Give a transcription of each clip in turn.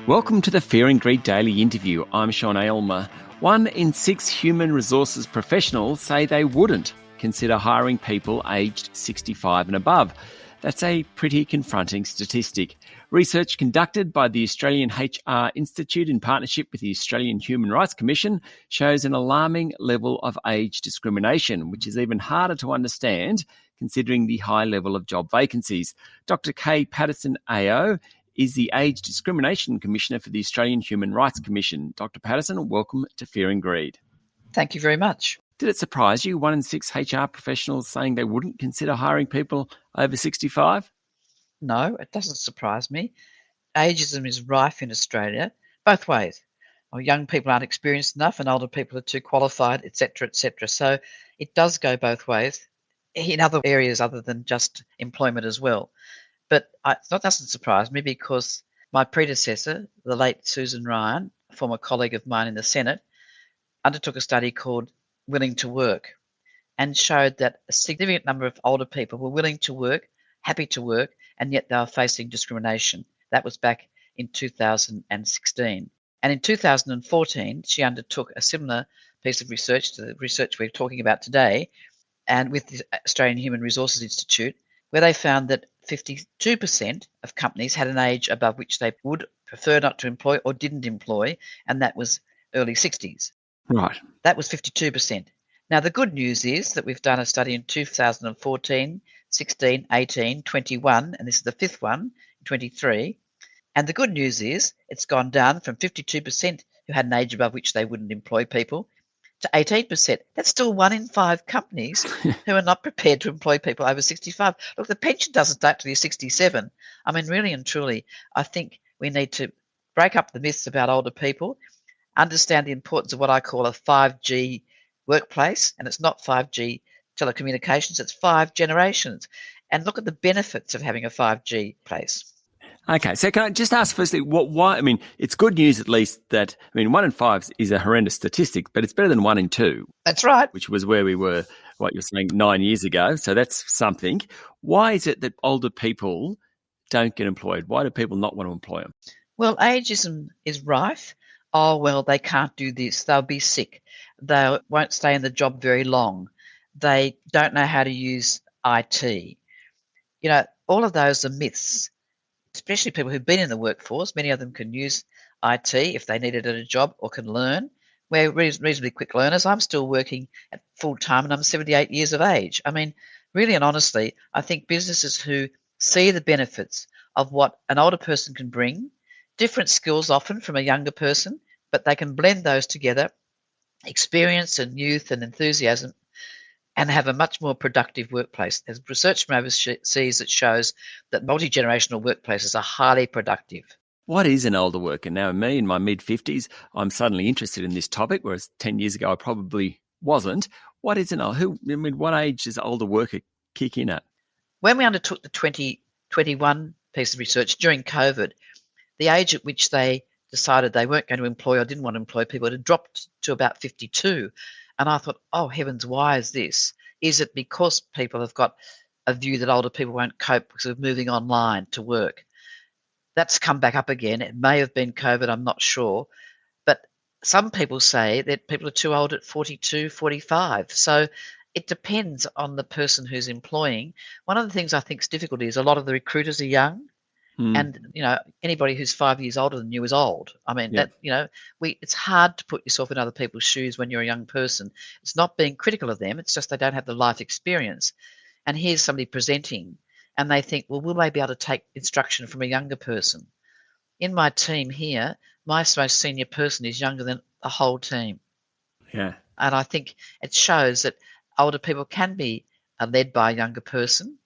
Welcome to the Fear and Greed Daily Interview. I'm Sean Aylmer. 1 in 6 human resources professionals say they wouldn't consider hiring people aged 65 and above. That's a pretty confronting statistic. Research conducted by the Australian HR Institute in partnership with the Australian Human Rights Commission shows an alarming level of age discrimination, which is even harder to understand considering the high level of job vacancies. Dr. Kay Patterson AO is the Age Discrimination Commissioner for the Australian Human Rights Commission. Dr. Patterson, welcome to Fear and Greed. Thank you very much. Did it surprise you, 1 in 6 HR professionals saying they wouldn't consider hiring people over 65? No, it doesn't surprise me. Ageism is rife in Australia, both ways. Well, young people aren't experienced enough and older people are too qualified, etc., etc. So it does go both ways in other areas other than just employment as well. But that doesn't surprise me because my predecessor, the late Susan Ryan, a former colleague of mine in the Senate, undertook a study called Willing to Work and showed that a significant number of older people were willing to work, happy to work, and yet they were facing discrimination. That was back in 2016. And in 2014, she undertook a similar piece of research to the research we're talking about today, and with the Australian Human Resources Institute, where they found that 52% of companies had an age above which they would prefer not to employ or didn't employ, and that was early 60s. Right. That was 52%. Now, the good news is that we've done a study in 2014, 16, 18, 21, and this is the fifth one, 23. And the good news is it's gone down from 52% who had an age above which they wouldn't employ people to 18%. That's still 1 in 5 companies who are not prepared to employ people over 65. Look, the pension doesn't start till you're 67. I mean, really and truly, I think we need to break up the myths about older people, understand the importance of what I call a 5G workplace, and it's not 5G telecommunications, it's 5 generations, and look at the benefits of having a 5G place. Okay, so can I just ask firstly, why? I mean, it's good news at least that, 1 in 5 is a horrendous statistic, but it's better than 1 in 2. That's right. Which was where we were, what you're saying, 9 years ago. So that's something. Why is it that older people don't get employed? Why do people not want to employ them? Well, ageism is rife. Oh, well, they can't do this. They'll be sick. They won't stay in the job very long. They don't know how to use IT. You know, all of those are myths. Especially people who've been in the workforce, many of them can use IT if they need it at a job or can learn. We're reasonably quick learners. I'm still working at full time and I'm 78 years of age. I mean, really and honestly, I think businesses who see the benefits of what an older person can bring, different skills often from a younger person, but they can blend those together, experience and youth and enthusiasm, and have a much more productive workplace. There's research from overseas that shows that multi-generational workplaces are highly productive. What is an older worker? Now, me in my mid-50s, I'm suddenly interested in this topic, whereas 10 years ago I probably wasn't. What is what age does older worker kick in at? When we undertook the 2021 piece of research during COVID, the age at which they decided they weren't going to employ or didn't want to employ people had dropped to about 52. And I thought, oh, heavens, why is this? Is it because people have got a view that older people won't cope because of moving online to work? That's come back up again. It may have been COVID, I'm not sure. But some people say that people are too old at 42, 45. So it depends on the person who's employing. One of the things I think is difficult is a lot of the recruiters are young. And, anybody who's 5 years older than you is old. I mean, it's hard to put yourself in other people's shoes when you're a young person. It's not being critical of them. It's just they don't have the life experience. And here's somebody presenting and they think, well, will they be able to take instruction from a younger person? In my team here, my most senior person is younger than the whole team. Yeah. And I think it shows that older people can be led by a younger person.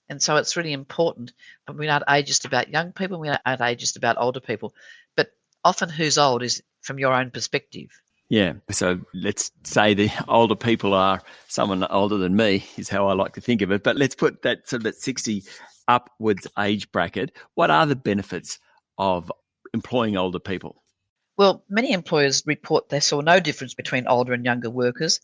And so it's really important. But we're not ageist about young people, we're not ageist about older people. But often who's old is from your own perspective. Yeah. So let's say the older people are someone older than me, is how I like to think of it. But let's put that sort of that 60 upwards age bracket. What are the benefits of employing older people? Well, many employers report they saw no difference between older and younger workers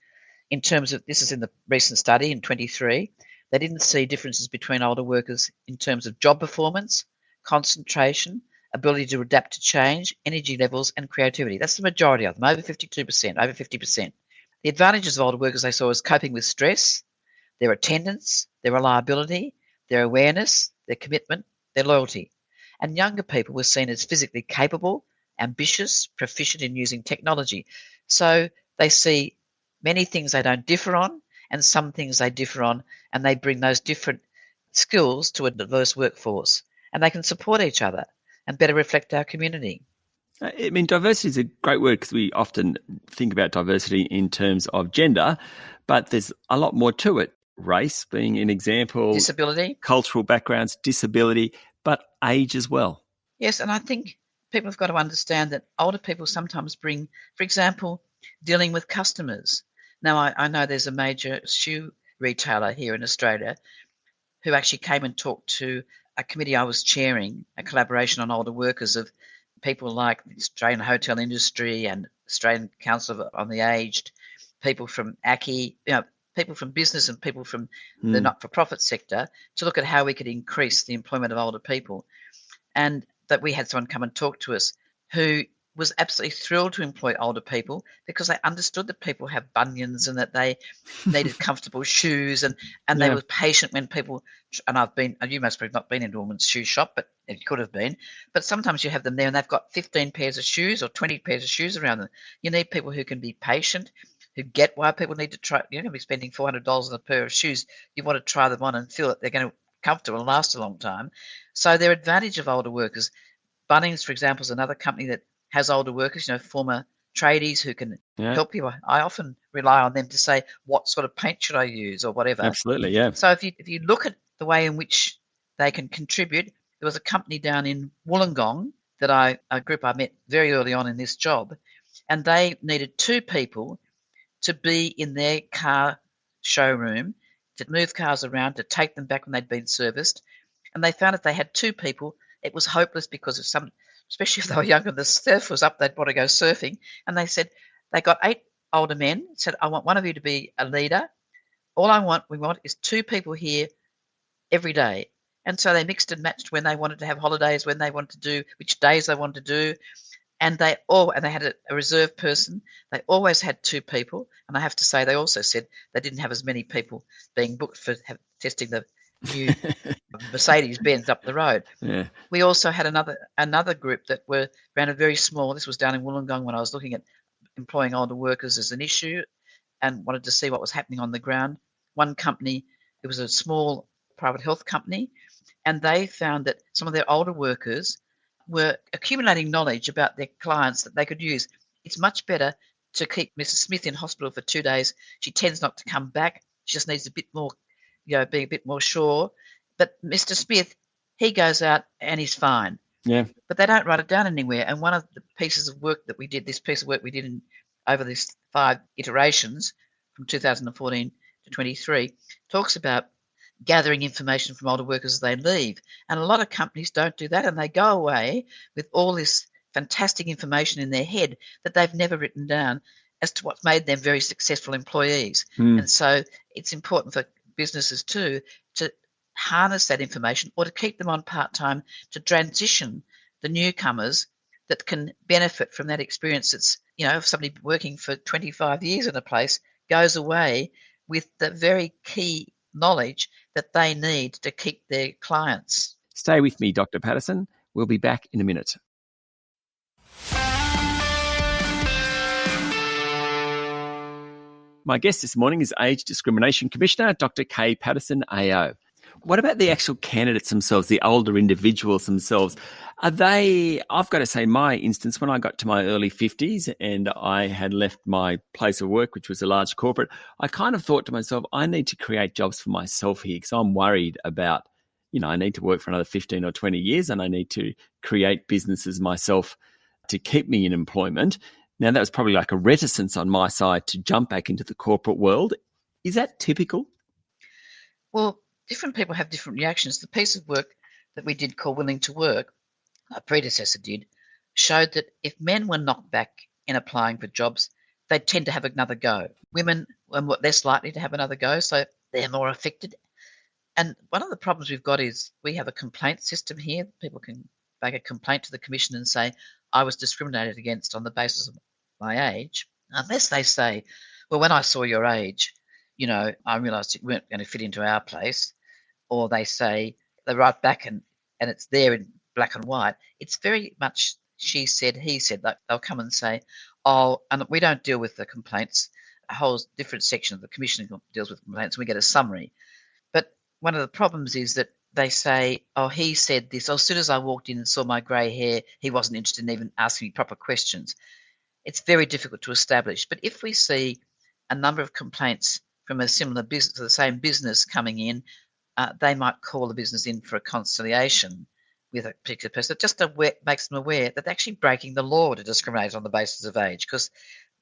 in terms of, this is in the recent study in 23, they didn't see differences between older workers in terms of job performance, concentration, ability to adapt to change, energy levels, and creativity. That's the majority of them, over 52%, over 50%. The advantages of older workers they saw was coping with stress, their attendance, their reliability, their awareness, their commitment, their loyalty. And younger people were seen as physically capable, ambitious, proficient in using technology. So they see many things they don't differ on and some things they differ on, and they bring those different skills to a diverse workforce, and they can support each other and better reflect our community. I mean, diversity is a great word because we often think about diversity in terms of gender, but there's a lot more to it. Race being an example, Disability. cultural backgrounds, disability, but age as well. Yes, and I think people have got to understand that older people sometimes bring, for example, dealing with customers. Now, I know there's a major shoe retailer here in Australia who actually came and talked to a committee I was chairing, a collaboration on older workers of people like the Australian hotel industry and Australian Council on the Aged, people from ACCI, people from business and people from the not-for-profit sector, to look at how we could increase the employment of older people. And that we had someone come and talk to us who was absolutely thrilled to employ older people because they understood that people have bunions and that they needed comfortable shoes, and they were patient when people, and you must have not been into a woman's shoe shop, but it could have been, but sometimes you have them there and they've got 15 pairs of shoes or 20 pairs of shoes around them. You need people who can be patient, who get why people need to try. You're going to be spending $400 on a pair of shoes. You want to try them on and feel that they're going to be comfortable and last a long time. So their advantage of older workers. Bunnings, for example, is another company that has older workers, former tradies who can help you. I often rely on them to say, what sort of paint should I use or whatever. Absolutely, yeah. So if you look at the way in which they can contribute, there was a company down in Wollongong that a group I met very early on in this job, and they needed 2 people to be in their car showroom to move cars around, to take them back when they'd been serviced. And they found if they had 2 people, it was hopeless because of especially if they were younger, the surf was up, they'd want to go surfing. And they said, they got 8 older men, said, I want one of you to be a leader. All we want is 2 people here every day. And so they mixed and matched when they wanted to have holidays, when they wanted to do, which days they wanted to do. And they had a reserve person. They always had 2 people. And I have to say, they also said they didn't have as many people being booked for testing the new Mercedes-Benz up the road. Yeah. We also had another group that ran a very small, this was down in Wollongong when I was looking at employing older workers as an issue and wanted to see what was happening on the ground. One company, it was a small private health company, and they found that some of their older workers were accumulating knowledge about their clients that they could use. It's much better to keep Mrs. Smith in hospital for 2 days. She tends not to come back. She just needs a bit more, being a bit more sure. But Mr. Smith, he goes out and he's fine. Yeah. But they don't write it down anywhere. And one of the pieces of work that we did, over these 5 iterations from 2014 to 23, talks about gathering information from older workers as they leave. And a lot of companies don't do that, and they go away with all this fantastic information in their head that they've never written down as to what's made them very successful employees. And so it's important for businesses too to harness that information or to keep them on part-time to transition the newcomers that can benefit from that experience. That's, if somebody working for 25 years in a place goes away with the very key knowledge that they need to keep their clients. Stay with me, Dr. Patterson. We'll be back in a minute. My guest this morning is Age Discrimination Commissioner, Dr. Kay Patterson AO. What about the actual candidates themselves, the older individuals themselves? I've got to say, in my instance, when I got to my early 50s and I had left my place of work, which was a large corporate, I kind of thought to myself, I need to create jobs for myself here because I'm worried about, I need to work for another 15 or 20 years and I need to create businesses myself to keep me in employment. Now, that was probably like a reticence on my side to jump back into the corporate world. Is that typical? Well, different people have different reactions. The piece of work that we did called Willing to Work, our predecessor did, showed that if men were knocked back in applying for jobs, they tend to have another go. Women are less likely to have another go, so they're more affected. And one of the problems we've got is we have a complaint system here. People can make a complaint to the Commission and say, I was discriminated against on the basis of my age, unless they say, well, when I saw your age, I realised you weren't going to fit into our place, or they write back and it's there in black and white. It's very much she said, he said. Like they'll come and say, oh, and we don't deal with the complaints. A whole different section of the Commission deals with complaints. We get a summary. But one of the problems is that they say, oh, he said this. Oh, as soon as I walked in and saw my grey hair, he wasn't interested in even asking me proper questions. It's very difficult to establish. But if we see a number of complaints from a similar business, the same business coming in, they might call the business in for a conciliation with a particular person. It just makes them aware that they're actually breaking the law to discriminate on the basis of age, because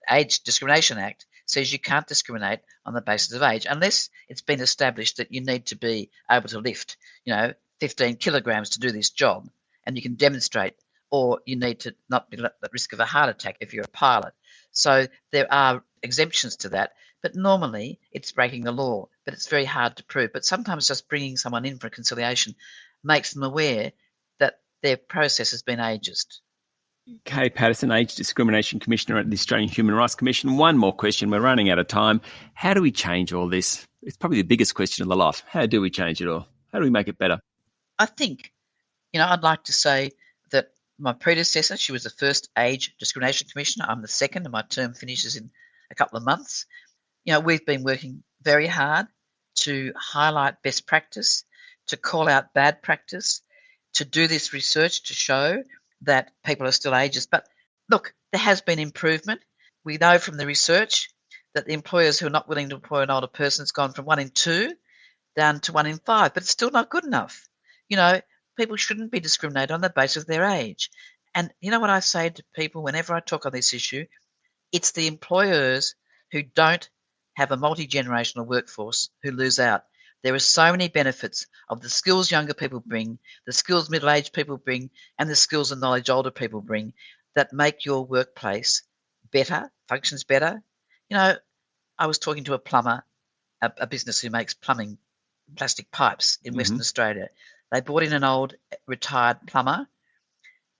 the Age Discrimination Act says you can't discriminate on the basis of age unless it's been established that you need to be able to lift, 15 kilograms to do this job, and you can demonstrate, or you need to not be at risk of a heart attack if you're a pilot. So there are exemptions to that, but normally it's breaking the law, but it's very hard to prove. But sometimes just bringing someone in for a conciliation makes them aware that their process has been ageist. Kay Patterson, Age Discrimination Commissioner at the Australian Human Rights Commission. One more question. We're running out of time. How do we change all this? It's probably the biggest question of the lot. How do we change it all? How do we make it better? I think, I'd like to say that my predecessor, she was the first Age Discrimination Commissioner. I'm the second, and my term finishes in a couple of months. We've been working very hard to highlight best practice, to call out bad practice, to do this research to show that people are still ageist. But look, there has been improvement. We know from the research that the employers who are not willing to employ an older person has gone from 1 in 2 down to 1 in 5, but it's still not good enough. People shouldn't be discriminated on the basis of their age. And you know what I say to people whenever I talk on this issue? It's the employers who don't have a multi-generational workforce who lose out. There are so many benefits of the skills younger people bring, the skills middle-aged people bring, and the skills and knowledge older people bring that make your workplace better, functions better. I was talking to a plumber, a business who makes plumbing plastic pipes in Western Australia. They brought in an old retired plumber,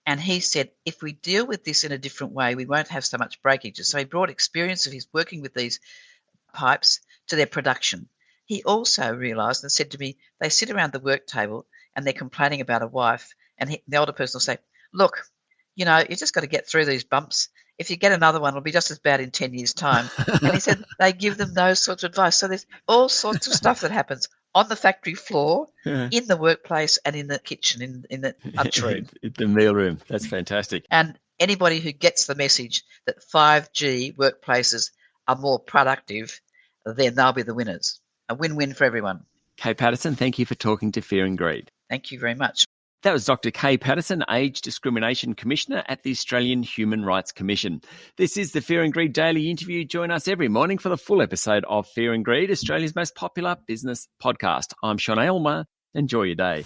and he said, if we deal with this in a different way, we won't have so much breakages. So he brought experience of his working with these pipes to their production. He also realised and said to me, they sit around the work table and they're complaining about a wife, and the older person will say, look, you just got to get through these bumps. If you get another one, it'll be just as bad in 10 years' time. And he said they give them those sorts of advice. So there's all sorts of stuff that happens on the factory floor, in the workplace, and in the kitchen, in the lunchroom. The meal room. That's fantastic. And anybody who gets the message that 5G workplaces are more productive, then they'll be the winners. A win-win for everyone. Kay Patterson, thank you for talking to Fear and Greed. Thank you very much. That was Dr. Kay Patterson, Age Discrimination Commissioner at the Australian Human Rights Commission. This is the Fear and Greed Daily Interview. Join us every morning for the full episode of Fear and Greed, Australia's most popular business podcast. I'm Sean Aylmer. Enjoy your day.